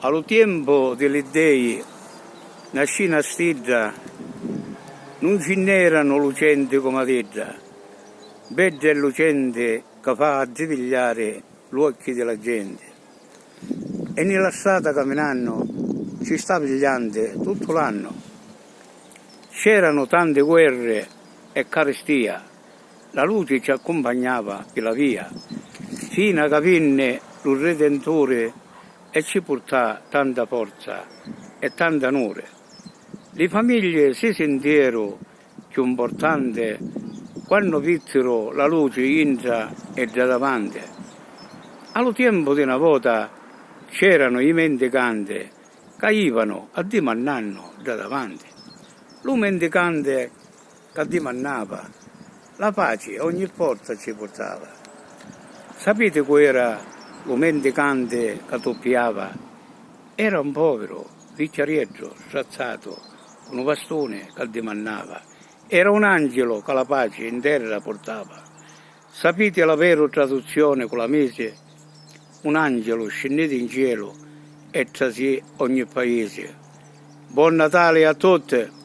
Allo tempo degli dei, nascina stidda, non ce n'erano lucenti come tedda, bella e lucente che fa azzitigliare gli occhi della gente. E nella strada camminando ci sta pigliando tutto l'anno. C'erano tante guerre e carestia, la luce ci accompagnava per la via, fino a capire il Redentore e ci portò tanta forza e tanta onore. Le famiglie si sentirono più importanti quando videro la luce entra e da davanti. Allo tempo di una volta c'erano i mendicanti che ivano a dimannare da davanti. Lo mendicante che dimannava, la pace a ogni porta ci portava. Sapete qual era lo mendicante che doppiava? Era un povero, vecchiaretto, strazzato, con un bastone che dimannava. Era un angelo che la pace in terra portava. Sapete la vera traduzione con la mese? Un angelo scendete in cielo e trasì ogni paese. Buon Natale a tutti!